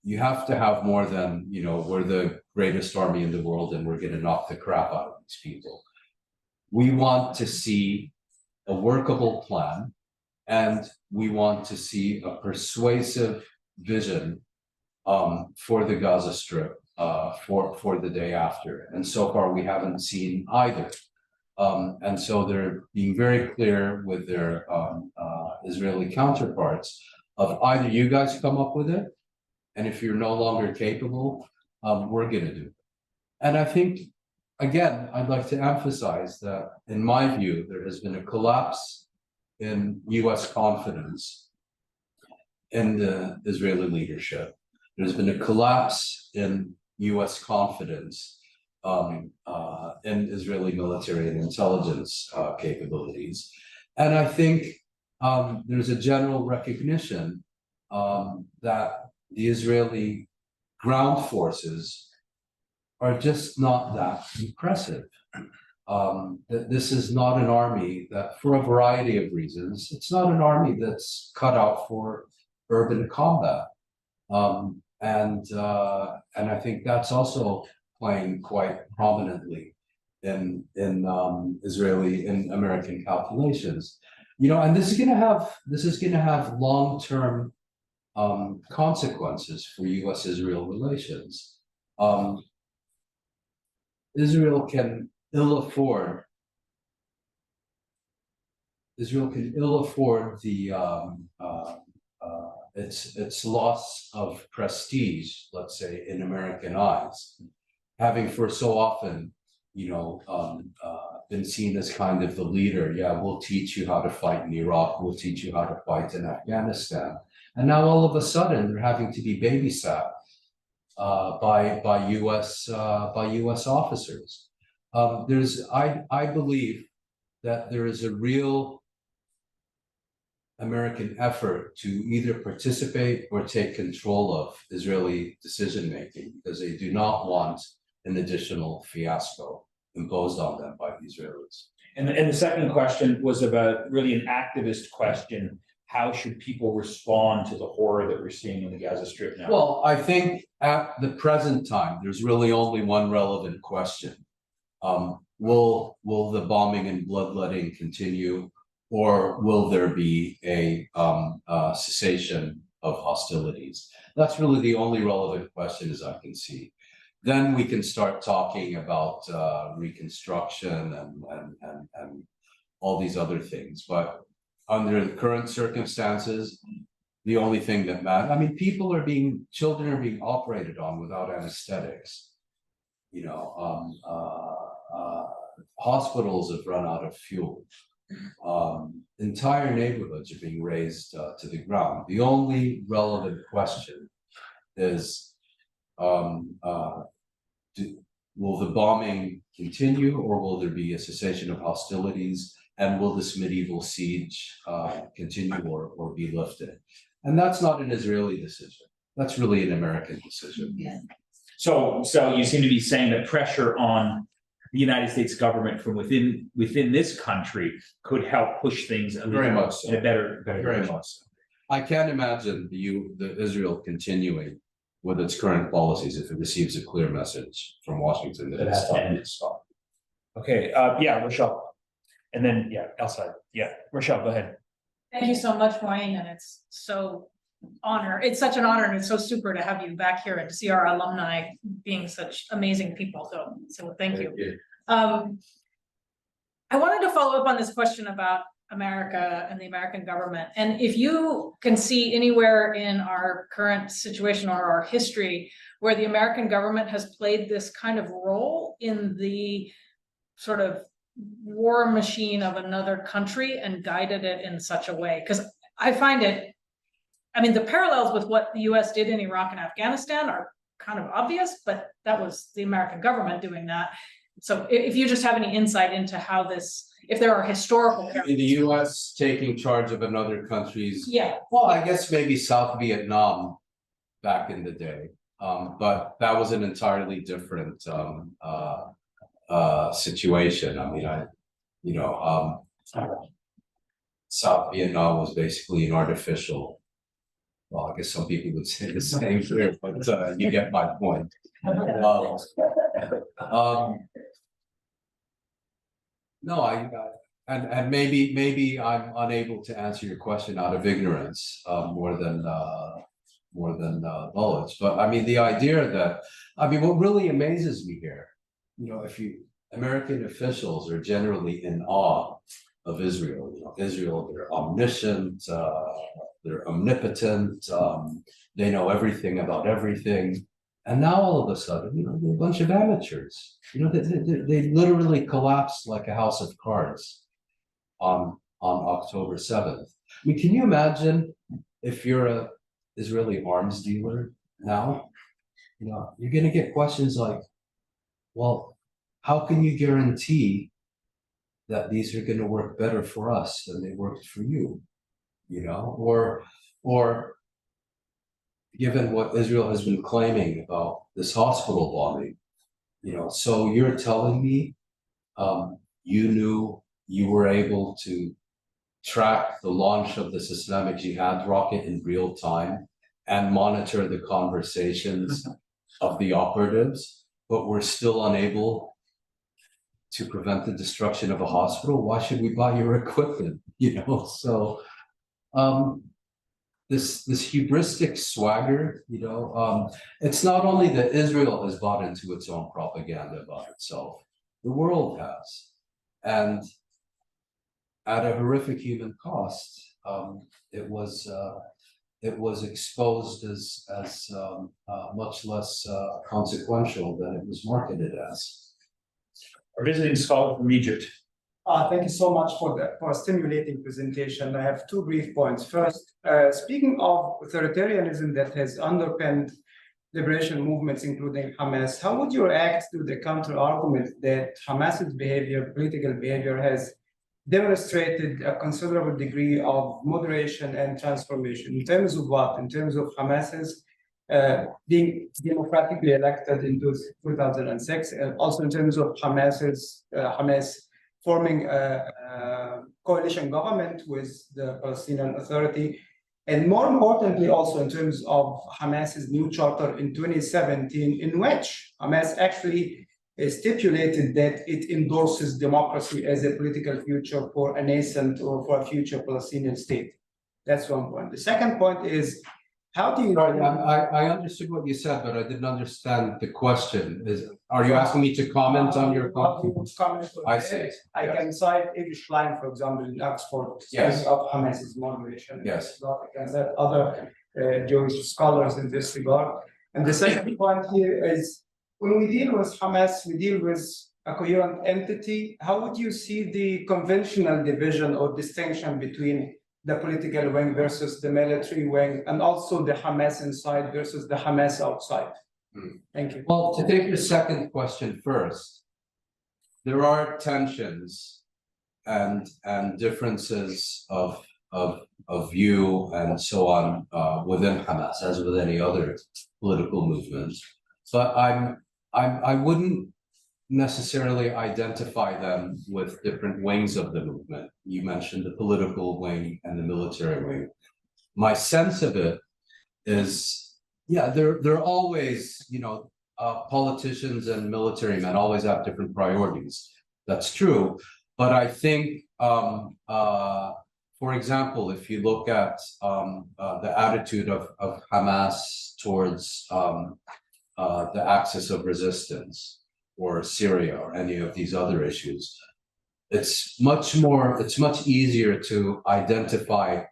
You have to have more than, you know, we're the greatest army in the world and we're going to knock the crap out of these people. We want to see a workable plan, and we want to see a persuasive vision for the Gaza Strip for the day after. And so far, we haven't seen either. And so they're being very clear with their Israeli counterparts of either you guys come up with it, and if you're no longer capable, we're going to do it. And I think, again, I'd like to emphasize that, in my view, there has been a collapse in U.S. confidence in the Israeli leadership. There's been a collapse in U.S. confidence in Israeli military and intelligence capabilities. And I think there's a general recognition that the Israeli ground forces are just not that impressive. That this is not an army that, for a variety of reasons, it's not an army that's cut out for urban combat. And I think that's also playing quite prominently in American calculations. You know, and this is going to have long-term consequences for U.S.-Israel relations. Israel can ill afford its loss of prestige, let's say, in American eyes, having for so often, you know, been seen as kind of the leader. Yeah, we'll teach you how to fight in Iraq. We'll teach you how to fight in Afghanistan. And now all of a sudden they're having to be babysat by U.S. officers. I believe that there is a real American effort to either participate or take control of Israeli decision making, because they do not want an additional fiasco imposed on them by the Israelis. And the second question was about really an activist question. How should people respond to the horror that we're seeing in the Gaza Strip now? Well, I think at the present time, there's really only one relevant question. Will the bombing and bloodletting continue, or will there be a cessation hostilities. That's really the only relevant question as I can see. Then we can start talking about reconstruction and all these other things. But under the current circumstances, the only thing that matters, I mean, children are being operated on without anesthetics. You know, hospitals have run out of fuel. Entire neighborhoods are being razed to the ground. The only relevant question is, will the bombing continue, or will there be a cessation of hostilities, and will this medieval siege continue or be lifted? And that's not an Israeli decision. That's really an American decision. Yeah. So you seem to be saying that pressure on the United States government from within this country could help push things a little Very much so. in a better Very direction. much so. I can't imagine the Israel continuing with its current policies if it receives a clear message from Washington that it's time to stop. Okay, yeah, Rochelle. And then, yeah, outside. Yeah, Rochelle, go ahead. Thank you so much, Mouin, and it's such an honor, and it's so super to have you back here and to see our alumni being such amazing people. So thank you. I wanted to follow up on this question about America and the American government. And if you can see anywhere in our current situation or our history where the American government has played this kind of role in the sort of war machine of another country and guided it in such a way, because I find it, I mean, the parallels with what the US did in Iraq and Afghanistan are kind of obvious, but that was the American government doing that. So if you just have any insight into how this, if there are historical In the US taking charge of another country's, yeah, well, I guess maybe South Vietnam back in the day, but that was an entirely different situation. I mean, South Vietnam was basically an artificial. Well, I guess some people would say the same here, but you get my point. No, and maybe I'm unable to answer your question out of ignorance more than knowledge. But I mean, the idea that, I mean, what really amazes me here, you know, American officials are generally in awe of Israel. You know, Israel, they're omniscient, they're omnipotent, they know everything about everything. And now all of a sudden, you know, they're a bunch of amateurs. You know, they literally collapsed like a house of cards on October 7th. I mean, can you imagine if you're a Israeli arms dealer now? You know, you're going to get questions like, well, how can you guarantee that these are going to work better for us than they worked for you? You know, or given what Israel has been claiming about this hospital bombing, you know, so you're telling me you were able to track the launch of this Islamic Jihad rocket in real time and monitor the conversations of the operatives, but we're still unable to prevent the destruction of a hospital? Why should we buy your equipment? You know, so this hubristic swagger, you know, it's not only that Israel has bought into its own propaganda about itself, the world has, and at a horrific human cost. It was exposed as much less consequential than it was marketed as. Our visiting scholar from Egypt. Thank you so much for a stimulating presentation. I have two brief points. First, speaking of authoritarianism that has underpinned liberation movements, including Hamas, how would you react to the counter-argument that Hamas's political behavior, has demonstrated a considerable degree of moderation and transformation? In terms of what? In terms of Hamas's being democratically elected in 2006, and also in terms of Hamas forming a coalition government with the Palestinian Authority, and more importantly, also in terms of Hamas's new charter in 2017, in which Hamas actually stipulated that it endorses democracy as a political future for a nascent or for a future Palestinian state. That's one point. The second point is, How do you? Sorry, I understood what you said, but I didn't understand the question. Are you asking me to comment on your comment? I see. I can cite Ivy Schlein, for example, in Oxford, Yes. of Hamas's moderation. Yes. I can cite other Jewish scholars in this regard. And the second point here is, when we deal with Hamas, we deal with a coherent entity. How would you see the conventional division or distinction between the political wing versus the military wing, and also the Hamas inside versus the Hamas outside? Thank you. Well, to take your second question first, there are tensions and differences of view and so on within Hamas, as with any other political movement. But I wouldn't necessarily identify them with different wings of the movement. You mentioned the political wing and the military wing. My sense of it is, yeah, they're always, politicians and military men always have different priorities. That's true. But I think, for example, if you look at the attitude of Hamas towards the axis of resistance, or Syria, or any of these other issues, it's much easier to identify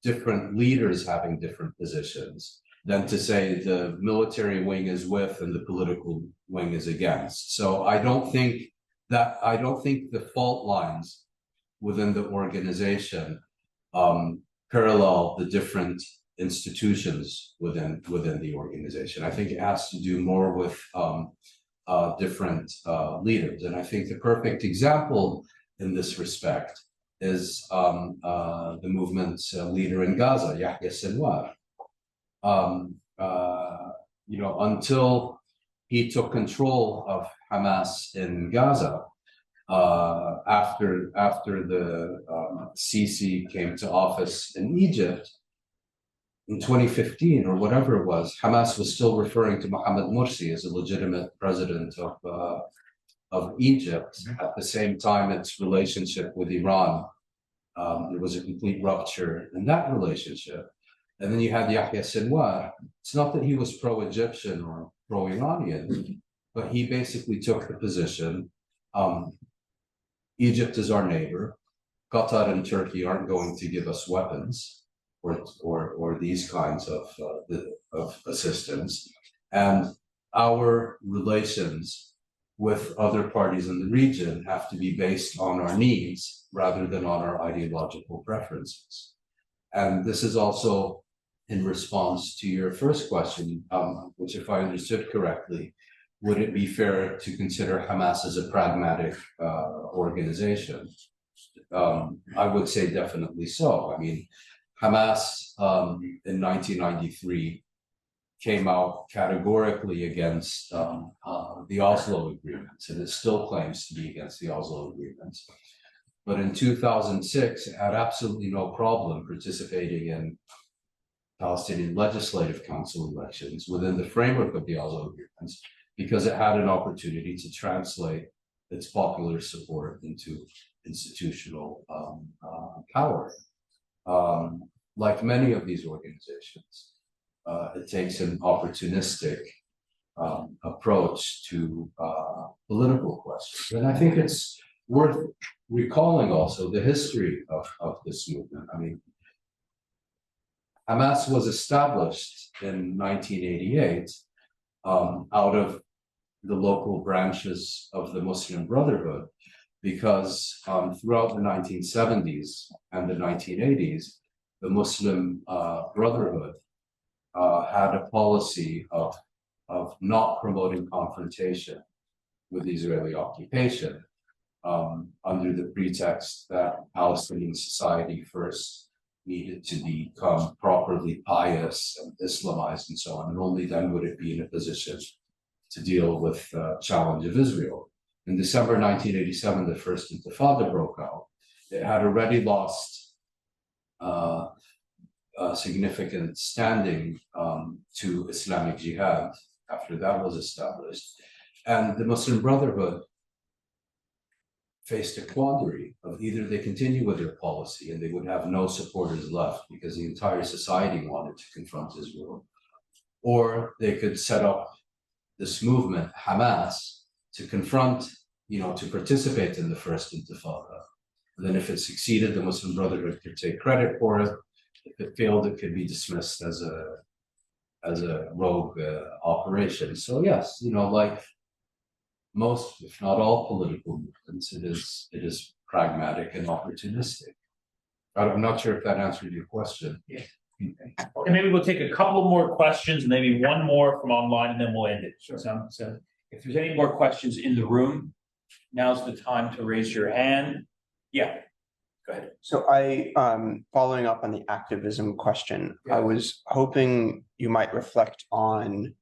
different leaders having different positions than to say the military wing is with and the political wing is against. So I don't think the fault lines within the organization parallel the different institutions within the organization. I think it has to do more with different leaders. And I think the perfect example in this respect is the movement's leader in Gaza, Yahya Sinwar. Until he took control of Hamas in Gaza, after the Sisi came to office in Egypt, in 2015 or whatever it was, Hamas was still referring to Mohammed Morsi as a legitimate president of Egypt. At the same time, its relationship with Iran, there was a complete rupture in that relationship. And then you had Yahya Sinwar. It's not that he was pro-Egyptian or pro-Iranian, but he basically took the position, Egypt is our neighbor, Qatar and Turkey aren't going to give us weapons or these kinds of assistance, and our relations with other parties in the region have to be based on our needs rather than on our ideological preferences. And this is also in response to your first question, which, if I understood correctly, would it be fair to consider Hamas as a pragmatic organization? I would say definitely so. I mean, Hamas in 1993 came out categorically against the Oslo agreements, and it still claims to be against the Oslo agreements. But in 2006, it had absolutely no problem participating in Palestinian Legislative Council elections within the framework of the Oslo agreements, because it had an opportunity to translate its popular support into institutional power. Like many of these organizations, it takes an opportunistic approach to political questions. And I think it's worth recalling also the history of this movement. I mean, Hamas was established in 1988 out of the local branches of the Muslim Brotherhood, because throughout the 1970s and the 1980s, the Muslim Brotherhood had a policy of not promoting confrontation with Israeli occupation, under the pretext that Palestinian society first needed to become properly pious and Islamized and so on, and only then would it be in a position to deal with the challenge of Israel. In December 1987, the First Intifada broke out. It had already lost significant standing to Islamic Jihad after that was established. And the Muslim Brotherhood faced a quandary of either they continue with their policy and they would have no supporters left because the entire society wanted to confront Israel, or they could set up this movement, Hamas, to confront, to participate in the first intifada. And then if it succeeded, the Muslim Brotherhood could take credit for it. If it failed, it could be dismissed as a rogue operation. So yes, like most, if not all, political movements, it is pragmatic and opportunistic. I'm not sure if that answered your question. Yeah. And maybe we'll take a couple more questions, and maybe one more from online, and then we'll end it. Sure. So if there's any more questions in the room, now's the time to raise your hand. Yeah, go ahead. So following up on the activism question, Yeah. I was hoping you might reflect on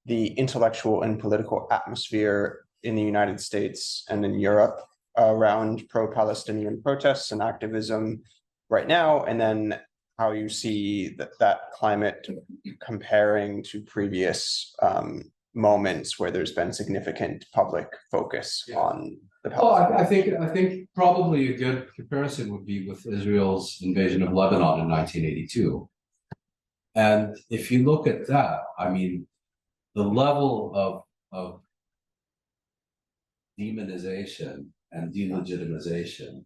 the intellectual and political atmosphere in the United States and in Europe around pro-Palestinian protests and activism right now, and then how you see that climate comparing to previous moments where there's been significant public focus on the Palestinians. I think probably a good comparison would be with Israel's invasion of Lebanon in 1982. And if you look at that, I mean, the level of demonization and delegitimization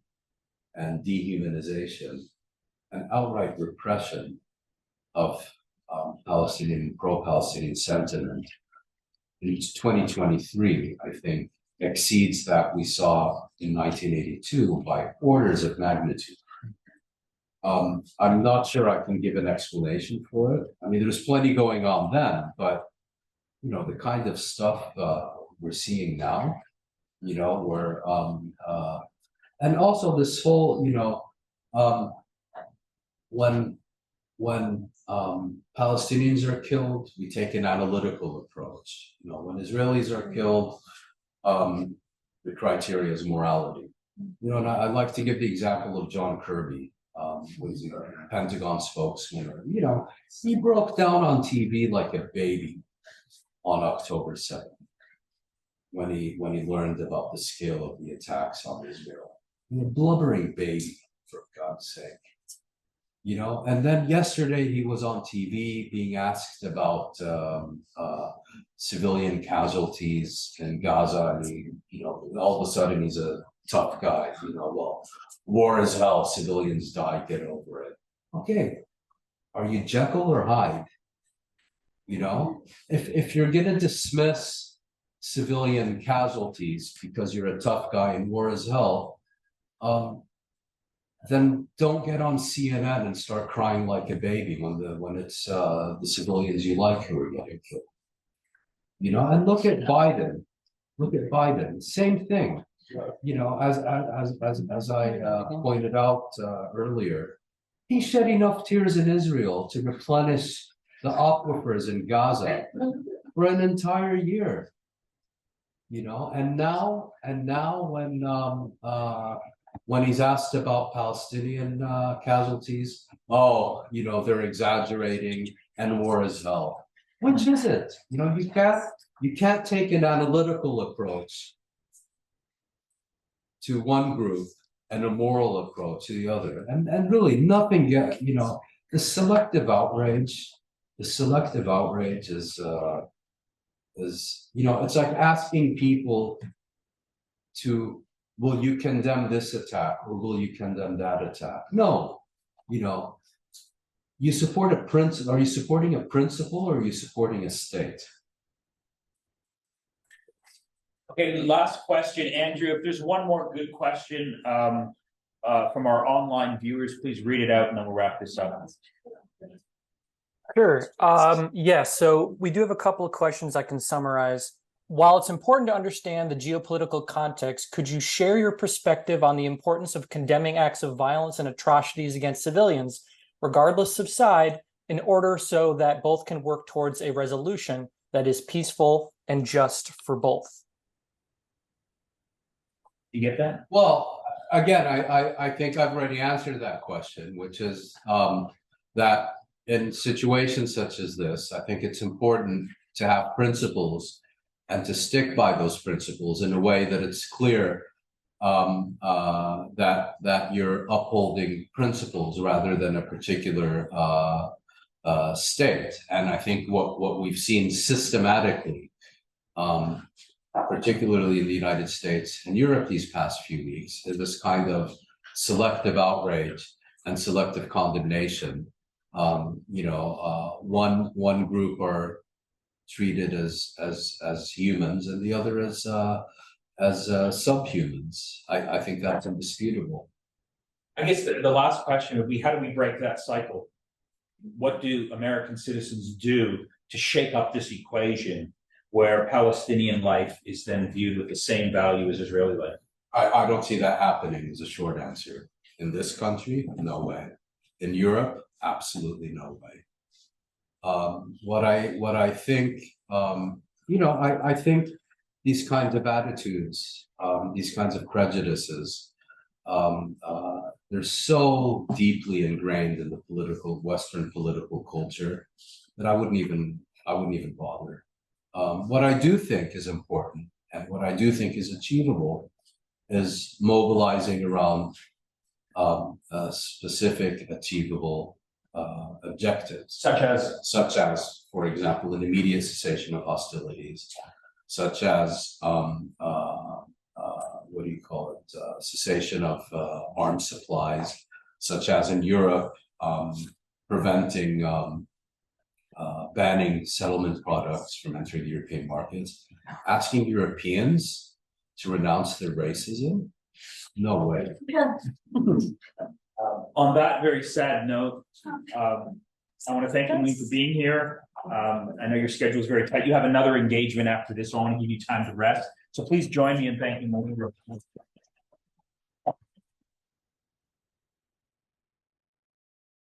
and dehumanization and outright repression of Palestinian, pro-Palestinian sentiment in 2023, I think, exceeds that we saw in 1982 by orders of magnitude. I'm not sure I can give an explanation for it. I mean, there's plenty going on then, but the kind of stuff we're seeing now, where and also this whole, when Palestinians are killed, we take an analytical approach. When Israelis are killed, the criteria is morality. And I like to give the example of John Kirby, who is a Pentagon spokesman. He broke down on TV like a baby on October 7th when he learned about the scale of the attacks on Israel. A blubbering baby, for God's sake. And then yesterday he was on TV being asked about civilian casualties in Gaza, and he, all of a sudden he's a tough guy. Well, war is hell, civilians die, get over it. Okay, are you Jekyll or Hyde? If you're gonna dismiss civilian casualties because you're a tough guy and war is hell, then don't get on CNN and start crying like a baby when it's the civilians you like who are getting killed. And look at Biden. Same thing. As I pointed out earlier, he shed enough tears in Israel to replenish the aquifers in Gaza for an entire year. And now when he's asked about Palestinian casualties, they're exaggerating and war is hell. Which is it? You can't take an analytical approach to one group and a moral approach to the other. And really nothing yet, the selective outrage is it's like asking people to, will you condemn this attack or will you condemn that attack? No, you support a principle. Are you supporting a principle or are you supporting a state? Okay, last question, Andrew. If there's one more good question from our online viewers, please read it out and then we'll wrap this up. Sure. So we do have a couple of questions I can summarize. While it's important to understand the geopolitical context, could you share your perspective on the importance of condemning acts of violence and atrocities against civilians, regardless of side, in order so that both can work towards a resolution that is peaceful and just for both? You get that? Well, again, I think I've already answered that question, which is that in situations such as this, I think it's important to have principles and to stick by those principles in a way that it's clear that you're upholding principles rather than a particular state. And I think what we've seen systematically, particularly in the United States and Europe these past few weeks, is this kind of selective outrage and selective condemnation. One group are treated as humans and the other as subhumans. I think that's indisputable. I guess the last question would be, how do we break that cycle? What do American citizens do to shake up this equation where Palestinian life is then viewed with the same value as Israeli life? I don't see that happening is a short answer. In this country, no way. In Europe, absolutely no way. What I think, I think these kinds of attitudes, these kinds of prejudices, they're so deeply ingrained in the Western political culture that I wouldn't even bother. What I do think is important and what I do think is achievable is mobilizing around specific achievable objectives, Such as, for example, an immediate cessation of hostilities, such as cessation of arms supplies, such as in Europe, preventing banning settlement products from entering the European markets, asking Europeans to renounce their racism. No way. on that very sad note, I want to thank you, Mouin, for being here. I know your schedule is very tight. You have another engagement after this, so I want to give you time to rest. So please join me in thanking Mouin.